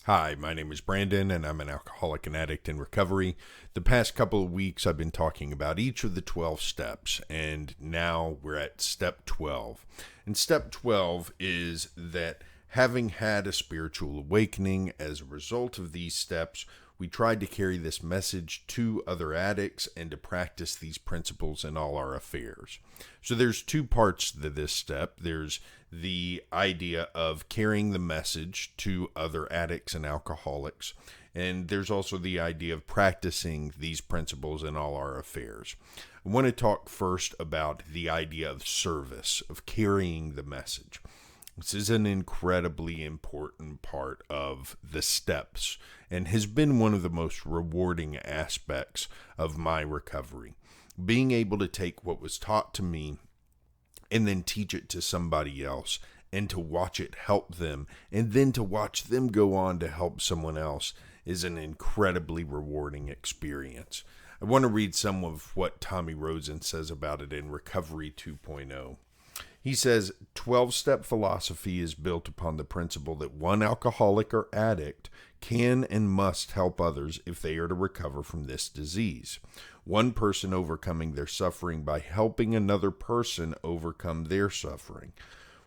Hi, my name is Brandon, and I'm an alcoholic and addict in recovery. The past couple of weeks, I've been talking about each of the 12 steps, and now we're at step 12. And step 12 is that having had a spiritual awakening as a result of these steps, we tried to carry this message to other addicts and to practice these principles in all our affairs. So there's two parts to this step. There's the idea of carrying the message to other addicts and alcoholics. And there's also the idea of practicing these principles in all our affairs. I want to talk first about the idea of service, of carrying the message. This is an incredibly important part of the steps and has been one of the most rewarding aspects of my recovery. Being able to take what was taught to me and then teach it to somebody else and to watch it help them and then to watch them go on to help someone else is an incredibly rewarding experience. I want to read some of what Tommy Rosen says about it in Recovery 2.0. He says, 12-step philosophy is built upon the principle that one alcoholic or addict can and must help others if they are to recover from this disease. One person overcoming their suffering by helping another person overcome their suffering.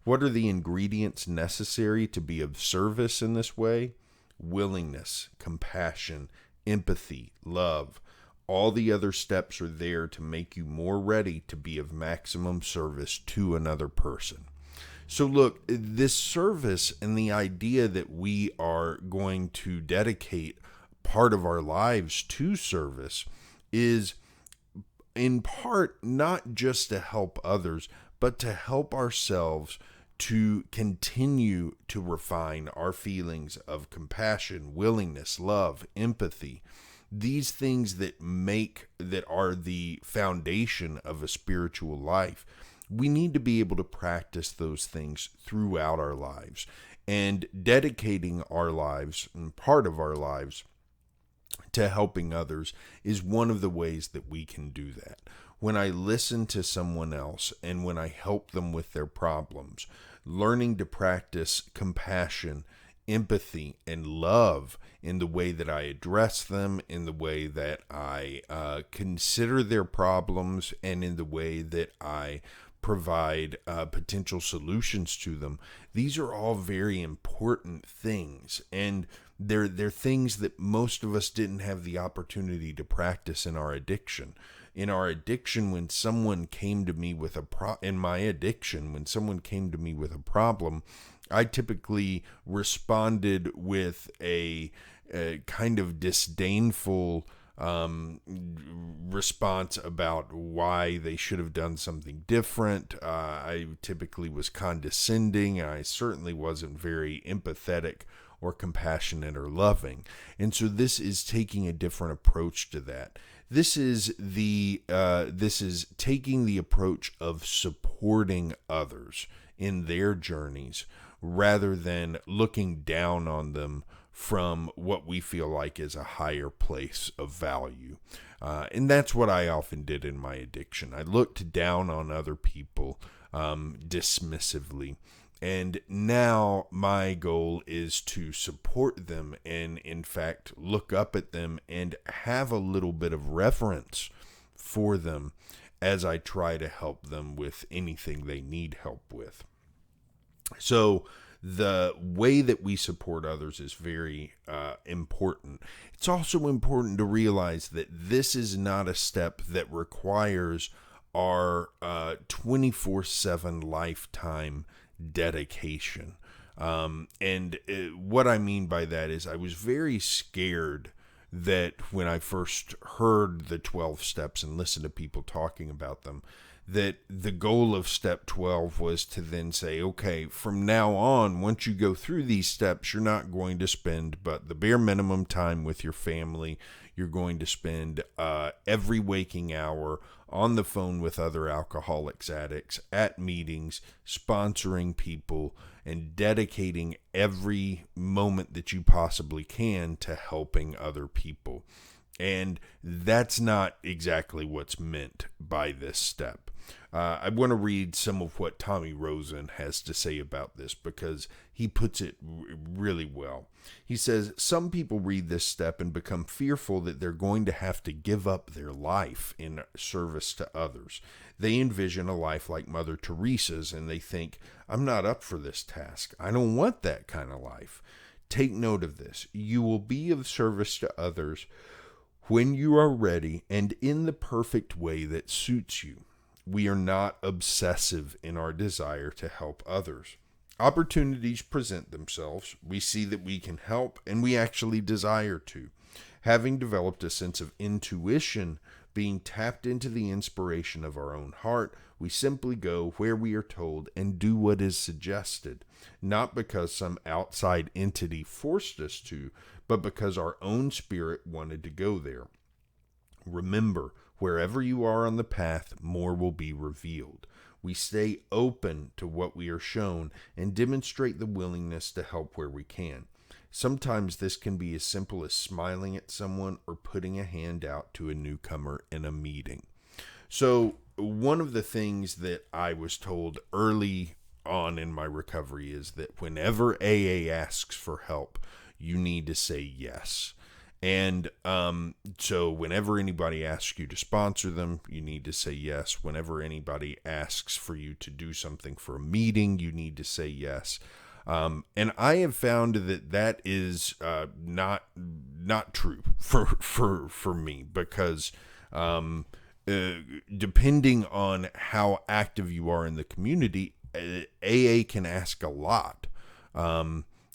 What are the ingredients necessary to be of service in this way? Willingness, compassion, empathy, love. All the other steps are there to make you more ready to be of maximum service to another person. So look, this service and the idea that we are going to dedicate part of our lives to service is in part not just to help others, but to help ourselves to continue to refine our feelings of compassion, willingness, love, empathy. These things that are the foundation of a spiritual life, we need to be able to practice those things throughout our lives. And dedicating our lives and part of our lives to helping others is one of the ways that we can do that. When I listen to someone else and when I help them with their problems, learning to practice compassion, empathy, and love in the way that I address them, in the way that I consider their problems, and in the way that I provide potential solutions to them. These are all very important things, and they're things that most of us didn't have the opportunity to practice in our addiction. In our addiction, when someone came to me with when someone came to me with a problem, I typically responded with a kind of disdainful response about why they should have done something different. I typically was condescending, and I certainly wasn't very empathetic or compassionate or loving. And so this is taking a different approach to that. This is taking the approach of supporting others in their journeys rather than looking down on them from what we feel like is a higher place of value. And that's what I often did in my addiction. I looked down on other people dismissively. And now my goal is to support them and, in fact, look up at them and have a little bit of reverence for them as I try to help them with anything they need help with. So the way that we support others is very important. It's also important to realize that this is not a step that requires our 24/7 lifetime dedication. And what I mean by that is I was very scared that when I first heard the 12 steps and listened to people talking about them, that the goal of step 12 was to then say, okay, from now on, once you go through these steps, you're not going to spend but the bare minimum time with your family. You're going to spend every waking hour on the phone with other alcoholics, addicts, at meetings, sponsoring people, and dedicating every moment that you possibly can to helping other people. And that's not exactly what's meant by this step. I want to read some of what Tommy Rosen has to say about this because he puts it really well. He says, some people read this step and become fearful that they're going to have to give up their life in service to others. They envision a life like Mother Teresa's and they think, I'm not up for this task. I don't want that kind of life. Take note of this. You will be of service to others when you are ready and in the perfect way that suits you. We are not obsessive in our desire to help others. Opportunities present themselves. We see that we can help, and we actually desire to. Having developed a sense of intuition, being tapped into the inspiration of our own heart, we simply go where we are told and do what is suggested, not because some outside entity forced us to, but because our own spirit wanted to go there. Remember, wherever you are on the path, more will be revealed. We stay open to what we are shown and demonstrate the willingness to help where we can. Sometimes this can be as simple as smiling at someone or putting a hand out to a newcomer in a meeting. So, one of the things that I was told early on in my recovery is that whenever AA asks for help, you need to say yes. And so whenever anybody asks you to sponsor them, you need to say yes. Whenever anybody asks for you to do something for a meeting, you need to say yes. And I have found that is not true for me because depending on how active you are in the community, AA can ask a lot.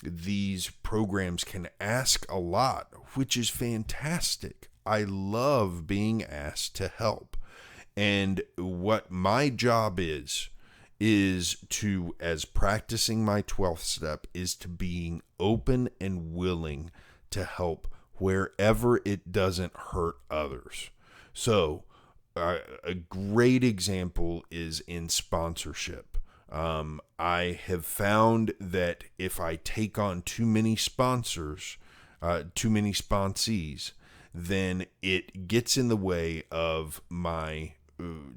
These programs can ask a lot, which is fantastic. I love being asked to help. And what my job is to, as practicing my 12th step, is to being open and willing to help wherever it doesn't hurt others. So, a great example is in sponsorship. I have found that if I take on too many sponsors, too many sponsees, then it gets in the way of my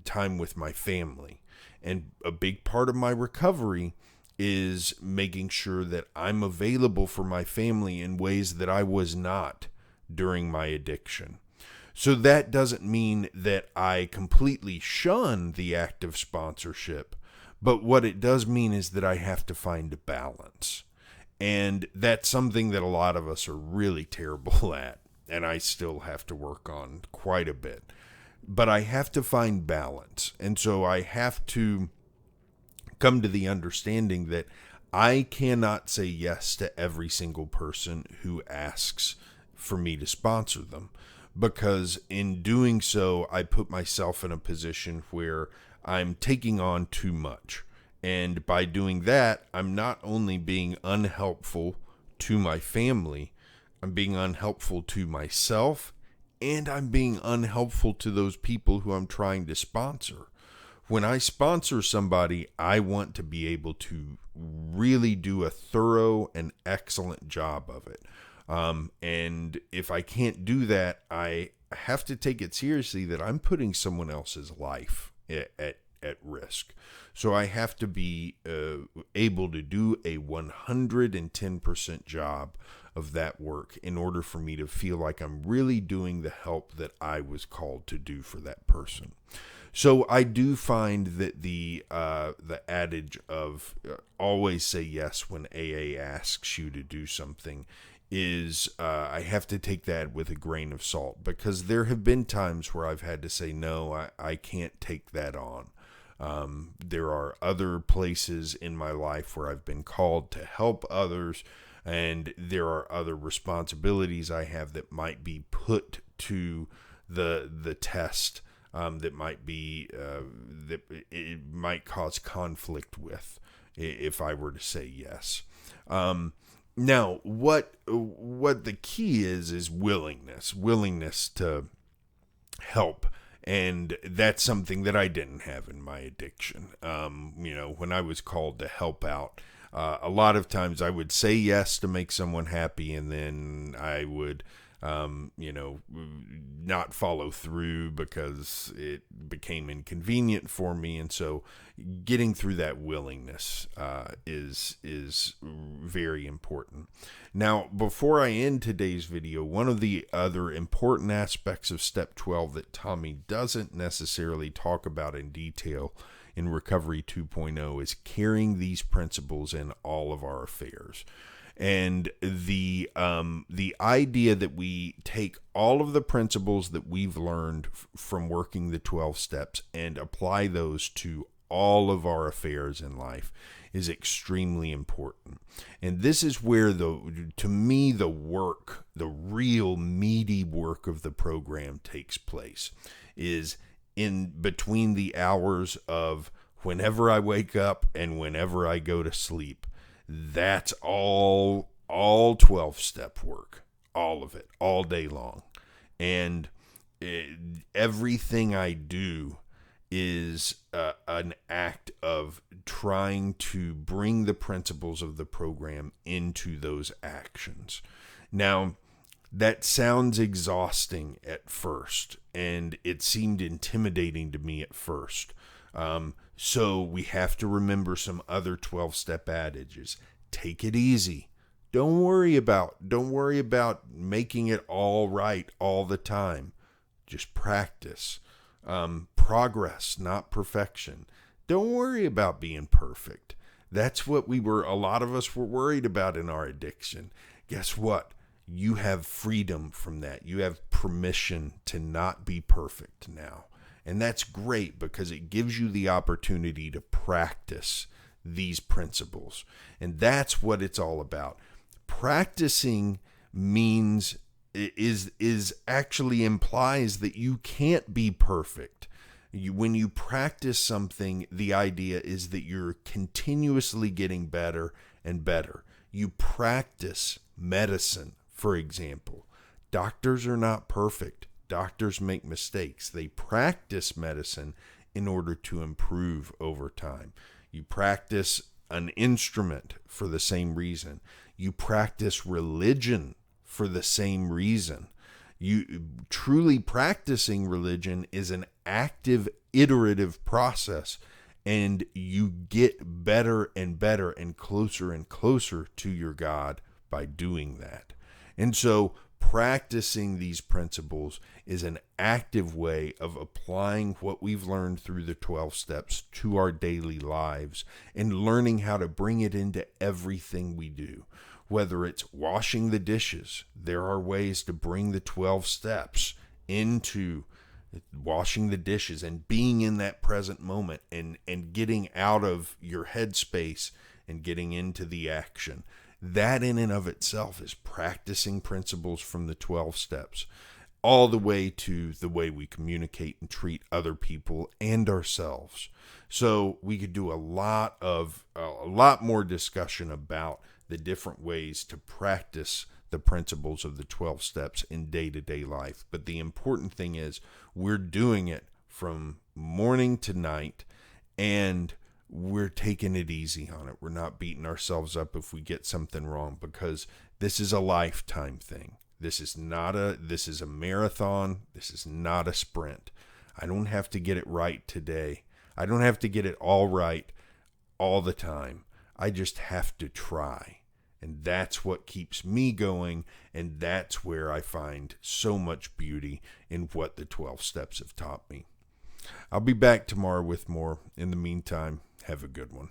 time with my family. And a big part of my recovery is making sure that I'm available for my family in ways that I was not during my addiction. So that doesn't mean that I completely shun the act of sponsorship. But what it does mean is that I have to find a balance. And that's something that a lot of us are really terrible at. And I still have to work on quite a bit. But I have to find balance. And so I have to come to the understanding that I cannot say yes to every single person who asks for me to sponsor them. Because in doing so, I put myself in a position where I'm taking on too much. And by doing that, I'm not only being unhelpful to my family, I'm being unhelpful to myself, and I'm being unhelpful to those people who I'm trying to sponsor. When I sponsor somebody, I want to be able to really do a thorough and excellent job of it. And if I can't do that, I have to take it seriously that I'm putting someone else's life at risk. So I have to be able to do a 110% job of that work in order for me to feel like I'm really doing the help that I was called to do for that person. So I do find that the adage of always say yes when AA asks you to do something is I have to take that with a grain of salt, because there have been times where I've had to say, no, I can't take that on. There are other places in my life where I've been called to help others, and there are other responsibilities I have that might be put to the test, that might be that it might cause conflict with if I were to say yes. Now, what the key is willingness to help. And that's something that I didn't have in my addiction. When I was called to help out, a lot of times I would say yes to make someone happy, and then I would not follow through because it became inconvenient for me. And so getting through that willingness is very important. Now, before I end today's video, one of the other important aspects of step 12 that Tommy doesn't necessarily talk about in detail in Recovery 2.0 is carrying these principles in all of our affairs. And the idea that we take all of the principles that we've learned from working the 12 steps and apply those to all of our affairs in life is extremely important. And this is where to me, the real meaty work of the program takes place, is in between the hours of whenever I wake up and whenever I go to sleep. That's all 12-step work, all of it, all day long. And everything I do is an act of trying to bring the principles of the program into those actions. Now, that sounds exhausting at first, and it seemed intimidating to me at first. So we have to remember some other 12-step adages. Take it easy. Don't worry about making it all right all the time. Just practice. Progress, not perfection. Don't worry about being perfect. That's what a lot of us were worried about in our addiction. Guess what? You have freedom from that. You have permission to not be perfect now. And that's great because it gives you the opportunity to practice these principles. And that's what it's all about. Practicing is actually implies that you can't be perfect. When you practice something, the idea is that you're continuously getting better and better. You practice medicine, for example. Doctors are not perfect. Doctors make mistakes. They practice medicine in order to improve over time. You practice an instrument for the same reason. You practice religion for the same reason. You truly practicing religion is an active, iterative process, and you get better and better and closer to your God by doing that. And so practicing these principles is an active way of applying what we've learned through the 12 steps to our daily lives and learning how to bring it into everything we do. Whether it's washing the dishes, there are ways to bring the 12 steps into washing the dishes and being in that present moment and getting out of your headspace and getting into the action. That in and of itself is practicing principles from the 12 steps, all the way to the way we communicate and treat other people and ourselves. So we could do a lot more discussion about the different ways to practice the principles of the 12 steps in day-to-day life. But the important thing is we're doing it from morning to night, and we're taking it easy on it. We're not beating ourselves up if we get something wrong, because this is a lifetime thing. This is a marathon. This is not a sprint. I don't have to get it right today. I don't have to get it all right all the time. I just have to try. And that's what keeps me going, and that's where I find so much beauty in what the 12 steps have taught me. I'll be back tomorrow with more. In the meantime, have a good one.